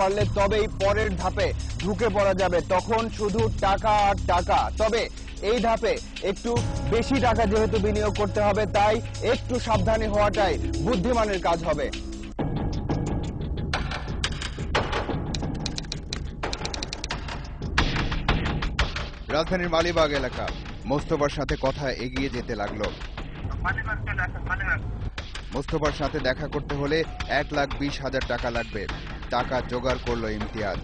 পারলে তবেই পরের ধাপে ঢুকে পড়া যাবে, তখন শুধু টাকা আর টাকা। তবে এই ধাপে একটু বেশি টাকা যেহেতু বিনিয়োগ করতে হবে, তাই একটু সাবধানী হওয়াটাই বুদ্ধিমানের কাজ হবে। রাজধানীর মালিবাগ এলাকা। মোস্তফার সাথে কথা এগিয়ে যেতে লাগলো। মোস্তফার সাথে দেখা করতে হলে 1,20,000 টাকা লাগবে। টাকা জোগাড় করলো ইমতিয়াজ।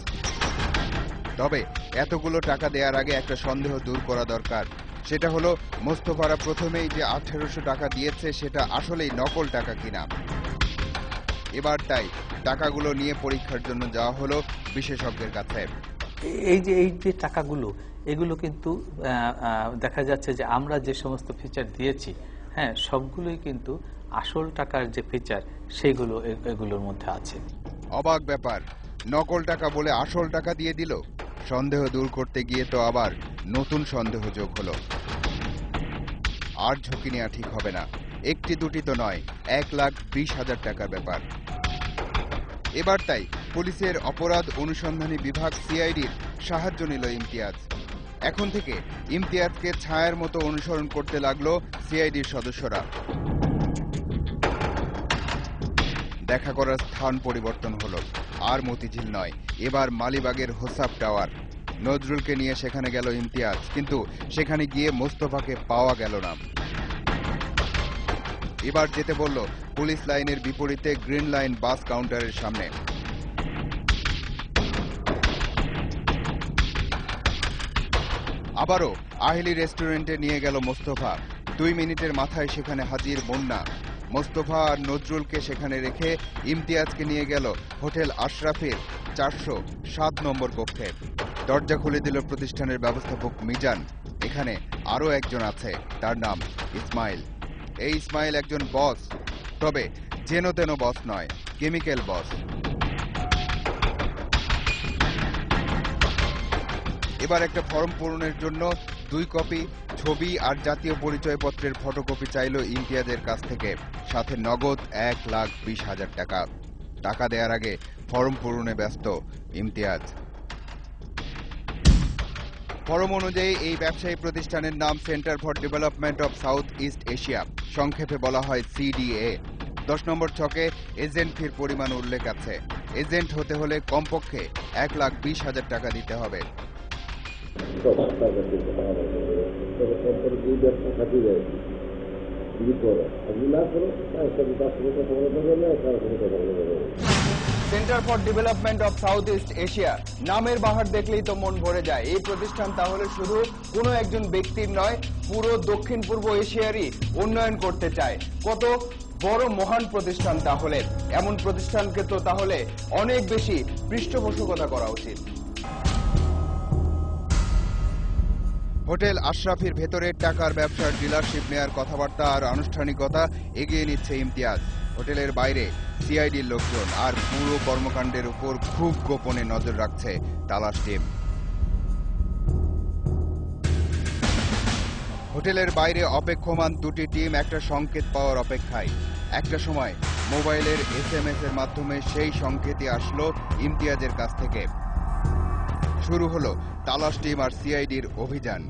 তবে এতগুলো টাকা দেওয়ার আগে একটা সন্দেহ দূর করা দরকার। সেটা হলো মোস্তফারা প্রথমেই যে 1800 টাকা দিয়েছে সেটা আসলেই নকল টাকা কিনা। এবার তাই টাকাগুলো নিয়ে পরীক্ষার জন্য যাওয়া হলো বিশেষজ্ঞের কাছে। এই যে টাকাগুলো, এগুলো কিন্তু দেখা যাচ্ছে যে আমরা যে সমস্ত ফিচার দিয়েছি, হ্যাঁ, সবগুলোই কিন্তু আসল টাকার যে ফিচার সেগুলো এগুলোর মধ্যে আছে। অবাক ব্যাপার, নকল টাকা বলে আসল টাকা দিয়ে দিল। সন্দেহ দূর করতে গিয়ে তো আবার নতুন সন্দেহ যোগ হলো। আর ঝুঁকি নেওয়া ঠিক হবে না। একটি দুটি তো নয়, 1,20,000 টাকার ব্যাপার। এবার তাই পুলিশের অপরাধ অনুসন্ধানী বিভাগ সিআইডির সাহায্য নিল ইমতিয়াজ। এখন থেকে ইমতিয়াজকে ছায়ার মতো অনুসরণ করতে লাগলো সিআইডির সদস্যরা। দেখা করার স্থান পরিবর্তন হলো। আর মতিঝিল নয়, এবার মালিবাগের হোসাব টাওয়ার। নজরুলকে নিয়ে সেখানে গেল ইমতিয়াজ, কিন্তু সেখানে গিয়ে মোস্তফাকে পাওয়া গেল না। এবার যেতে বলল পুলিশ লাইনের বিপরীতে গ্রিন লাইন বাস কাউন্টারের সামনে। আবারও আহেলি রেস্টুরেন্টে নিয়ে গেল মোস্তফা। 2 মিনিটের মাথায় সেখানে হাজির মুন্না। মোস্তফা আর নজরুলকে সেখানে রেখে ইমতিয়াজকে নিয়ে গেল হোটেল আশরাফের 407 নম্বর কক্ষে। দরজা খুলে দিল প্রতিষ্ঠানের ব্যবস্থাপক মিজান। এখানে আরো একজন আছে, তার নাম ইসমাইল। এই ইসমাইল একজন বস, তবে যেন তেন বস নয়, কেমিক্যাল বস। এবার একটা ফর্ম পূরণের জন্য 2 কপি ছবি আর জাতীয় পরিচয়পত্রের ফটোকপি চাইল ইমতিয়াজের কাছ থেকে, সাথে নগদ 1,20,000 টাকা। টাকা দেওয়ার আগে ফর্ম পূরণে ব্যস্ত ইমতিয়াজ। ফর্ম অনুযায়ী এই ব্যবসায়ী প্রতিষ্ঠানের নাম centre for development of south east Asia, সংক্ষেপে বলা হয় CDA। 10 নম্বর ছকে এজেন্ট ফির পরিমাণ উল্লেখ আছে। এজেন্ট হতে হলে কমপক্ষে 1,20,000 টাকা দিতে হবে। Centre for development of south east Asia নামের বাহার দেখলেই তো মন ভরে যায়। এই প্রতিষ্ঠান তাহলে শুধু কোনো একজন ব্যক্তির নয়, পুরো দক্ষিণ পূর্ব এশিয়ারই উন্নয়ন করতে চায়। কত বড় মহান প্রতিষ্ঠান তাহলে! এমন প্রতিষ্ঠানকে তো তাহলে অনেক বেশি পৃষ্ঠপোষকতা করা উচিত। হোটেল আশরাফির ভেতরে টাকার ব্যবসার ডিলারশিপ নেয়ার কথাবার্তা আর আনুষ্ঠানিকতা এগিয়ে নিচ্ছে ইমতিয়াজ। হোটেলের বাইরে সিআইডির লোকজন আর পুরো কর্মকাণ্ডের উপর খুব গোপনে নজর রাখছে তালাশ টিম। হোটেলের বাইরে অপেক্ষমান 2টি টিম একটা সংকেত পাওয়ার অপেক্ষায়। একটা সময় মোবাইলের SMS এর মাধ্যমে সেই সংকেতই আসলো ইমতিয়াজের কাছ থেকে। শুরু হলো তালাশ টিম আর সিআইডির অভিযান।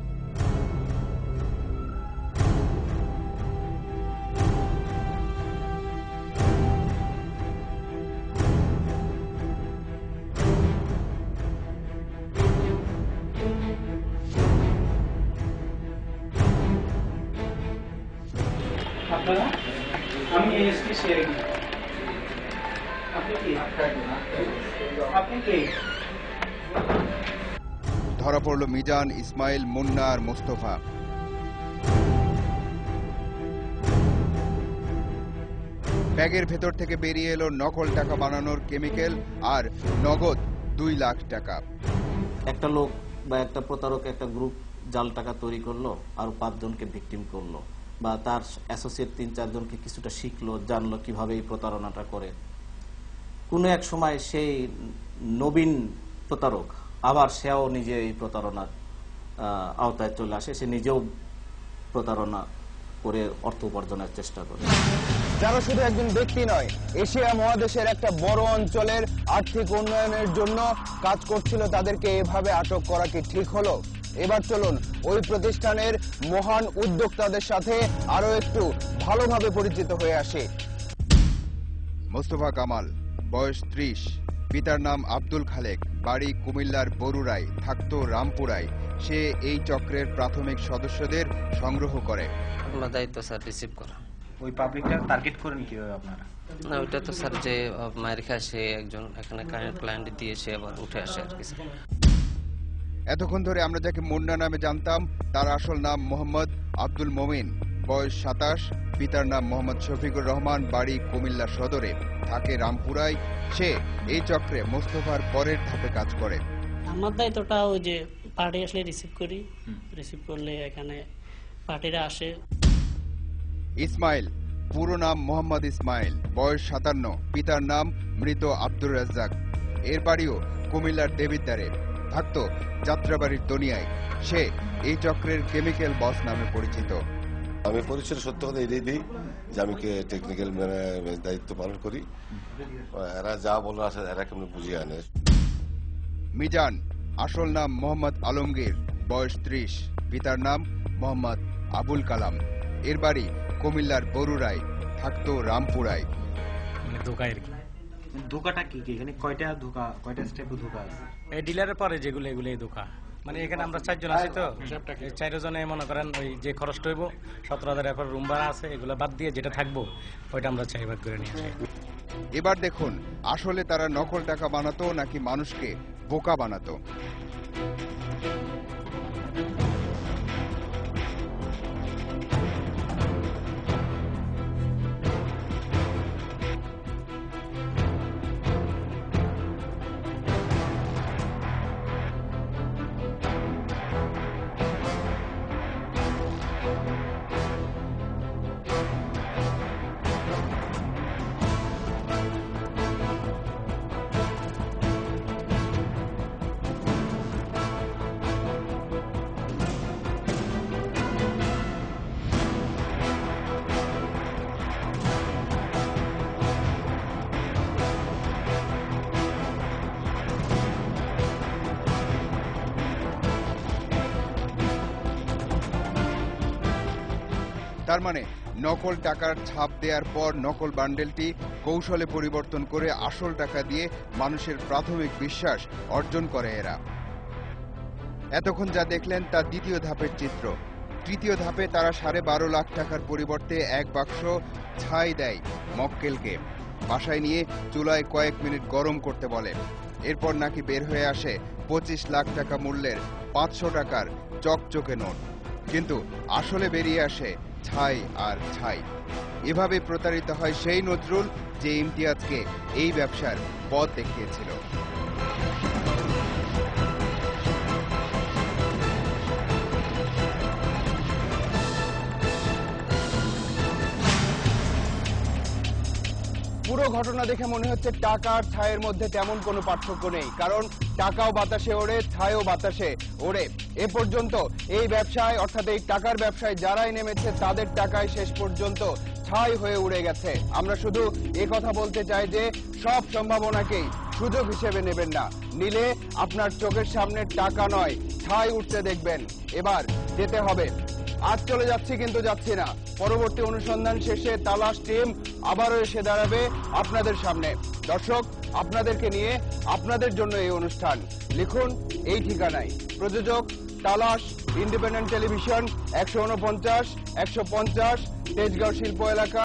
আমি এসপি সিআইডি। আপনি কি? ধরা পড়ল মিজান, ইসমাইল, মুন্না আর মোস্তফা। ব্যাগের ভেতর থেকে বেরিয়ে এলো নকল টাকা বানানোর কেমিক্যাল আর নগদ 2 লাখ টাকা। একটা লোক বা একটা প্রতারক একটা গ্রুপ জাল টাকা তৈরি করলো আর 5 জনকে ভিকটিম করলো, বা তার অ্যাসোসিয়েট 3-4 জনকে কিছুটা শিখলো, জানলো কিভাবে এই প্রতারণাটা করে। কোনো এক সময় সেই নবীন প্রতারক আবার সেও নিজে এই প্রতারণার আওতায় চলে আসে, সে নিজেও প্রতারণা করে অর্থ উপার্জনের চেষ্টা করে। যারা শুধু একজন ব্যক্তি নয়, এশিয়া মহাদেশের একটা বড় অঞ্চলের আর্থিক উন্নয়নের জন্য কাজ করছিল, তাদেরকে এভাবে আটক করা কি ঠিক হলো? এবার চলুন ওই প্রতিষ্ঠানের মহান উদ্যোক্তাদের সাথে আরো একটু ভালোভাবে পরিচিত হয়ে আসি। মোস্তফা কামাল, বয়স 30, পিতার নাম আব্দুল খালেক, বাড়ি কুমিল্লার বরুড়ায়, থাকতো রামপুরায়। সে এই চক্রের প্রাথমিক সদস্যদের সংগ্রহ করে। আমরা দায়িত্ব স্যার রিসিভ করা। ওই পাবলিকটা টার্গেট করেন কিভাবে আপনারা? না, ওইটা তো স্যার যে মায়ের খায় সে একজন এখানে ক্লায়েন্ট দিয়ে সে আবার উঠে আসে আর কি স্যার। এতক্ষণ ধরে আমরা যাকে মুন্না নামে জানতাম তার আসল নাম মোহাম্মদ আব্দুল মমিন, বয়স 27, পিতার নাম মোহাম্মদ শফিকুর রহমান, বাড়ি কুমিল্লা সদরে, থাকে রামপুরায়। সে এই চক্রে মোস্তফার পরের ধাপে কাজ করে। আমার দায়িত্বটা ওই যে পার্টি আসলে রিসিভ করি, রিসিভ করলে এখানে পার্টিরা আসে। ইসমাইল, পুরো নাম মোহাম্মদ ইসমাইল, বয়স 57, পিতার নাম মৃত আব্দুর রাজ্জাক। এর বাড়িও কুমিল্লার দেবিদ্বারে, থাকতো যাত্রাবাড়ির দনিয়ায়। সে এই চক্রের কেমিক্যাল বস নামে পরিচিত। আমি পরিচয় সত্য কথা এটাই দিই যে আমি টেকনিক্যাল দায়িত্ব পালন করি। এরা যা বলে আসে এরা কেমন বুঝিয়ে আনে। মিজান, আসল নাম মোহাম্মদ আলমগীর, বয়স 30, পিতার নাম মোহাম্মদ আবুল কালাম। এর বাড়ি কুমিল্লার বরুড়ায়, থাকতো রামপুরায়। মানে ধোকা আর কি। ধোকাটা কি কি? এখানে কয়টা ধোকা, কয়টা স্টেপে ধোকা আছে? এই ডিলারের পরে যেগুলো এগুলোই ধোকা। মানে এখানে আমরা 4 জন আছি তো, 4 জনে মনে করেন ওই যে খরচটা হইব 17,000 এখন রুম ভাড়া আছে, এগুলো বাদ দিয়ে যেটা থাকবো ওইটা আমরা 4 ভাগ করে নিয়ে আসি। এবার দেখুন আসলে তারা নকল টাকা বানাতো নাকি মানুষকে বোকা বানাতো। তার মানে নকল টাকার ছাপ দেওয়ার পর নকল বান্ডেলটি কৌশলে পরিবর্তন করে আসল টাকা দিয়ে মানুষের প্রাথমিক বিশ্বাস অর্জন করে এরা। এতক্ষণ যা দেখলেন তা দ্বিতীয় ধাপের চিত্র। তৃতীয় ধাপে তারা 12.5 লাখ টাকার পরিবর্তে 1 বাক্স ছাই দেয় মক্কেলকে। বাসায় নিয়ে চুলায় কয়েক মিনিট গরম করতে বলে। এরপর নাকি বের হয়ে আসে 25 লাখ টাকা মূল্যের 500 টাকার চকচকে নোট, কিন্তু আসলে বেরিয়ে আসে ছাই আর ছাই। এভাবে প্রতারিত হয় সেই নজরুল যে ইমতিয়াজকে এই ব্যবসার পথ দেখিয়েছিল। পুরো ঘটনা দেখে মনে হচ্ছে টাকা আর ছায়ের মধ্যে তেমন কোনো পার্থক্য নেই, কারণ টাকাও বাতাসে ওড়ে, ছাইও বাতাসে ওড়ে। এ পর্যন্ত এই ব্যবসায় অর্থাৎ এই টাকার ব্যবসায় যারাই নেমেছে তাদের টাকায় শেষ পর্যন্ত ছাই হয়ে উড়ে গেছে। আমরা শুধু এই কথা বলতে চাই যে সব সম্ভাবনাকেই সুযোগ হিসেবে নেবেন না, নিলে আপনার চোখের সামনে টাকা নয় ছাই উঠতে দেখবেন। এবার যেতে হবে। আজ চলে যাচ্ছি কিন্তু যাচ্ছি না। পরবর্তী অনুসন্ধান শেষে তালাশ টিম আবারও এসে দাঁড়াবে আপনাদের সামনে। দর্শক, আপনাদেরকে নিয়ে আপনাদের জন্য এই অনুষ্ঠান। লিখুন এই ঠিকানায়। প্রযোজক তালাশ, ইন্ডিপেন্ডেন্ট টেলিভিশন, 149, 150, তেজগাঁও শিল্প এলাকা।